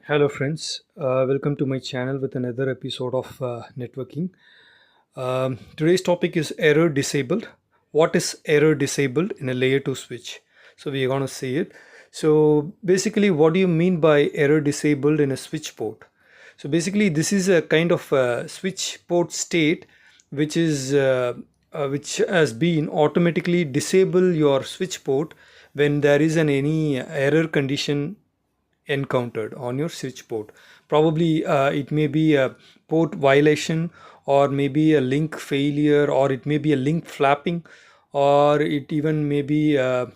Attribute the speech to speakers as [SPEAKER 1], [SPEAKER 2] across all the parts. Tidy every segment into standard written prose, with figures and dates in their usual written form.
[SPEAKER 1] Hello, friends. Welcome to my channel with another episode of networking. Today's topic is error disabled. What is error disabled in a layer 2 switch? So, we are going to see it. So, basically, what do you mean by error disabled in a switch port? So, basically, this is a kind of switch port state which has been automatically disable your switch port when there is an any error condition encountered on your switch port. Probably it may be a port violation, or maybe a link failure, or it may be a link flapping, or it even may be a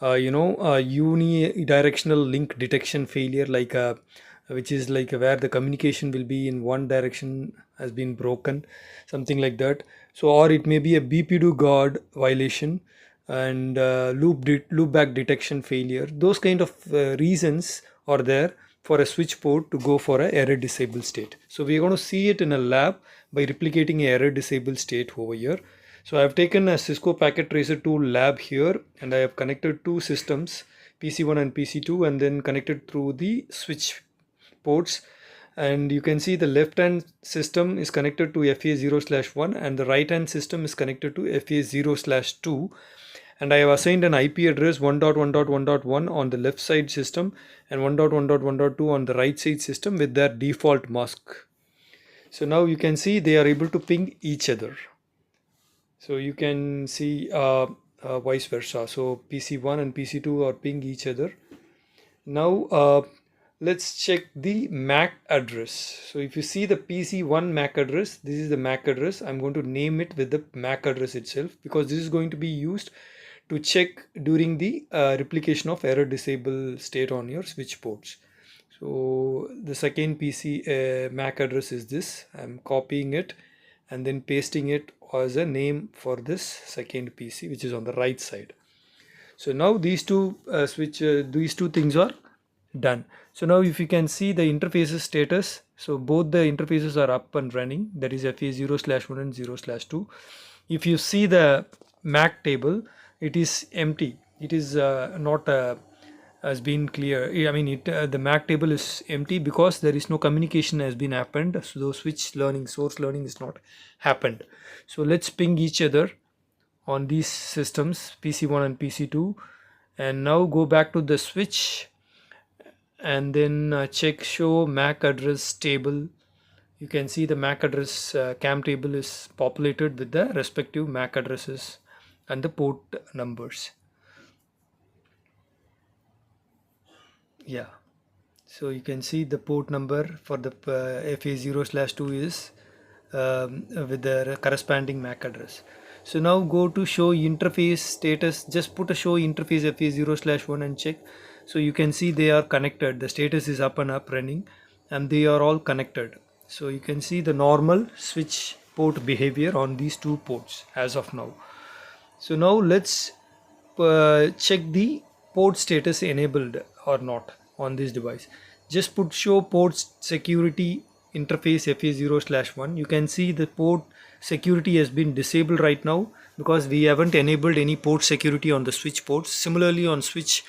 [SPEAKER 1] unidirectional link detection failure, which is like where the communication will be in one direction has been broken, something like that. So, or it may be a bp2 guard violation and loopback detection failure. Those kind of reasons are there for a switch port to go for a error disabled state. So we're going to see it in a lab by replicating a error disabled state over here. So I have taken a Cisco Packet Tracer tool lab here, and I have connected two systems, PC1 and PC2, and then connected through the switch ports. And you can see the left hand system is connected to FA0/1, and the right hand system is connected to FA0/2. And I have assigned an IP address 1.1.1.1 on the left side system and 1.1.1.2 on the right side system with their default mask. So now you can see they are able to ping each other. So you can see vice versa. So PC1 and PC2 are ping each other. Now let's check the MAC address. So if you see the PC1 MAC address, this is the MAC address. I'm going to name it with the MAC address itself because this is going to be used to check during the replication of error disable state on your switch ports. So the second PC MAC address is this. I'm copying it and then pasting it as a name for this second PC, which is on the right side. So now these two these two things are done. So now if you can see the interfaces status, so both the interfaces are up and running, that is FA0/1 and 0/2. If you see the MAC table, it is empty. It is not has been clear. I mean, the MAC table is empty because there is no communication has been happened. So source learning is not happened. So let's ping each other on these systems, PC1 and PC2, and now go back to the switch and then check show MAC address table. You can see the MAC address cam table is populated with the respective MAC addresses and the port numbers. Yeah, so you can see the port number for the FA0/2 is with the corresponding MAC address. So now go to show interface status. Just put a show interface FA0/1 and check. So you can see they are connected. The status is up and up running, and they are all connected. So you can see the normal switch port behavior on these two ports as of now. So now let's check the port status enabled or not on this device. Just put show port security interface FA0/1. You can see the port security has been disabled right now because we haven't enabled any port security on the switch ports. Similarly, on switch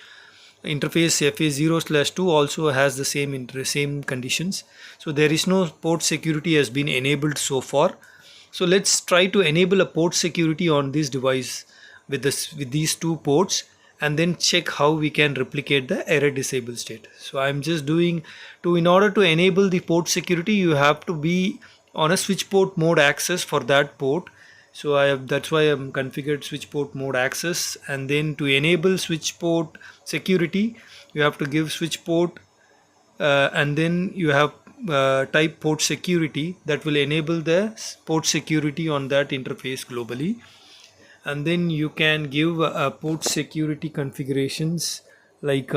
[SPEAKER 1] interface FA0/2 also has the same conditions. So there is no port security has been enabled so far. So let's try to enable a port security on this device with these two ports, and then check how we can replicate the error disable state. So I'm just doing in order to enable the port security, you have to be on a switch port mode access for that port. So that's why I'm configured switch port mode access, and then to enable switch port security, you have to give switch port and then you have type port security that will enable the port security on that interface globally. And then you can give port security configurations like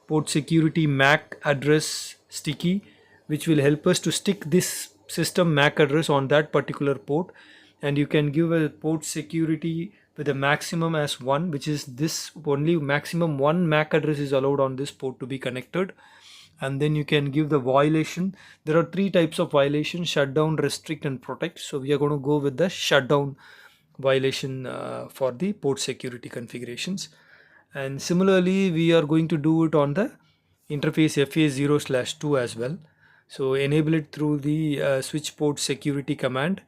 [SPEAKER 1] port security MAC address sticky, which will help us to stick this system MAC address on that particular port. And you can give a port security with a maximum as 1, which is this only maximum 1 MAC address is allowed on this port to be connected. And then you can give the violation. There are 3 types of violation: shutdown, restrict, and protect. So we are going to go with the shutdown violation for the port security configurations. And similarly, we are going to do it on the interface FA0/2 as well. So enable it through the switch port security command,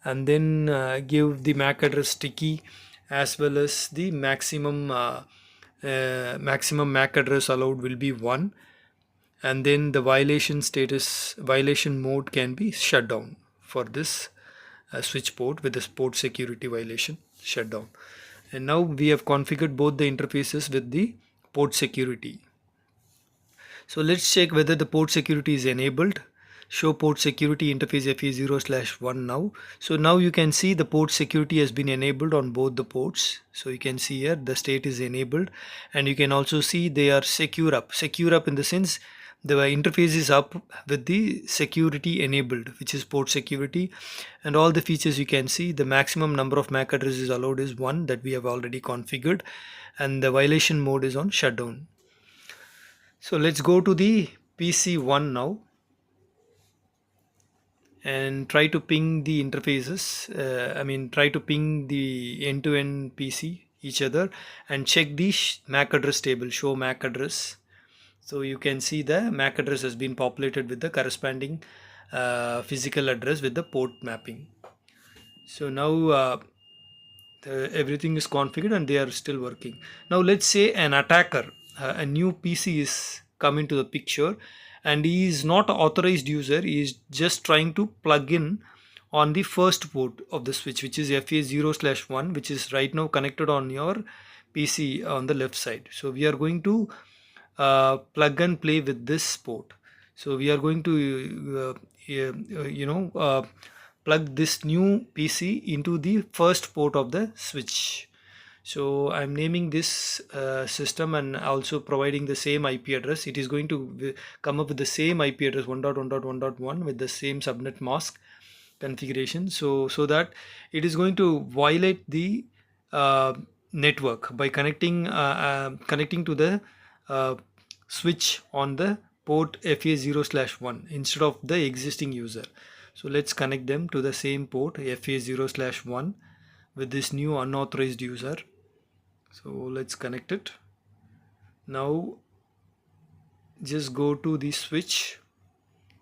[SPEAKER 1] and then give the MAC address sticky as well as the maximum MAC address allowed will be 1, and then the violation mode can be shut down for this switch port with this port security violation shutdown. And now we have configured both the interfaces with the port security. So let's check whether the port security is enabled. Show port security interface FA0/1 now. So now you can see the port security has been enabled on both the ports. So you can see here the state is enabled, and you can also see they are secure up. Secure up in the sense the interface is up with the security enabled, which is port security, and all the features you can see. The maximum number of MAC addresses allowed is 1 that we have already configured, and the violation mode is on shutdown. So let's go to the PC1 now and try to ping the interfaces. Try to ping the end-to-end PC each other and check the MAC address table, show MAC address. So you can see the MAC address has been populated with the corresponding physical address with the port mapping. So now everything is configured and they are still working. Now let's say an attacker, a new PC is come into the picture, and he is not an authorized user. He is just trying to plug in on the first port of the switch, which is FA0/1, which is right now connected on your PC on the left side. So we are going to plug and play with this port. So we are going to plug this new PC into the first port of the switch. So I'm naming this system and also providing the same IP address. It is going to come up with the same IP address 1.1.1.1 with the same subnet mask configuration, so that it is going to violate the network by connecting to the switch on the port FA0/1 instead of the existing user. So let's connect them to the same port FA0/1 with this new unauthorized user. So let's connect it. Now just go to the switch.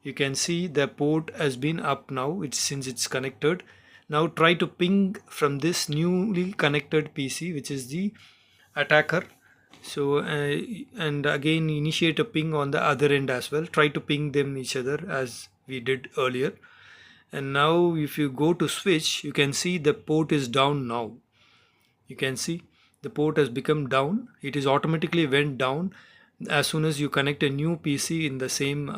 [SPEAKER 1] You can see the port has been up now, since it's connected. Now try to ping from this newly connected PC, which is the attacker. So and again initiate a ping on the other end as well. Try to ping them each other as we did earlier. And now if you go to switch, you can see the port is down now. You can see the port has become down. It is automatically went down as soon as you connect a new PC in the same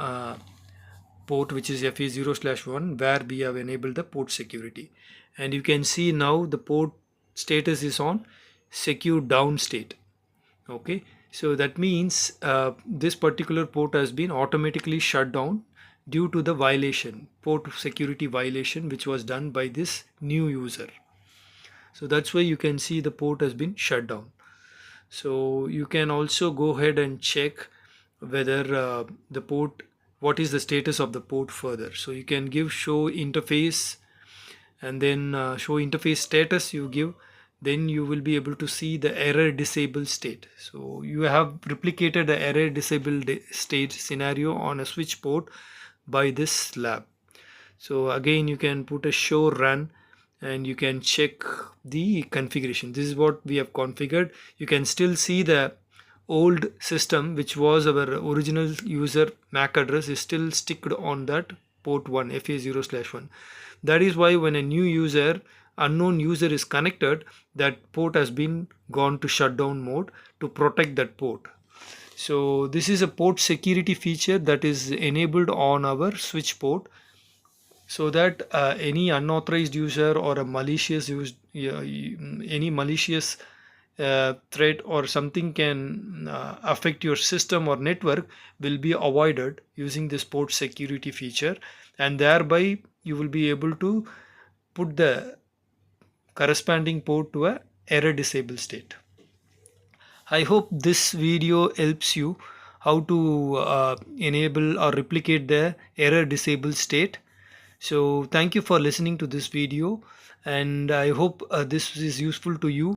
[SPEAKER 1] port, which is FA0/1, where we have enabled the port security. And you can see now the port status is on secure down state. Okay, so that means this particular port has been automatically shut down due to the port security violation, which was done by this new user. So that's why you can see the port has been shut down. So you can also go ahead and check whether the port, what is the status of the port further. So you can give show interface, and then show interface status you give, then you will be able to see the error disabled state. So you have replicated the error disabled state scenario on a switch port by this lab. So again you can put a show run and you can check the configuration. This is what we have configured. You can still see the old system, which was our original user MAC address, is still sticked on that port 1 FA0/1. That is why when a new user, unknown user is connected, that port has been gone to shutdown mode to protect that port. So this is a port security feature that is enabled on our switch port, so that any unauthorized user or a malicious any malicious threat or something can affect your system or network will be avoided using this port security feature, and thereby you will be able to put the corresponding port to a error disabled state. I hope this video helps you how to enable or replicate the error disabled state. So thank you for listening to this video, and I hope this is useful to you.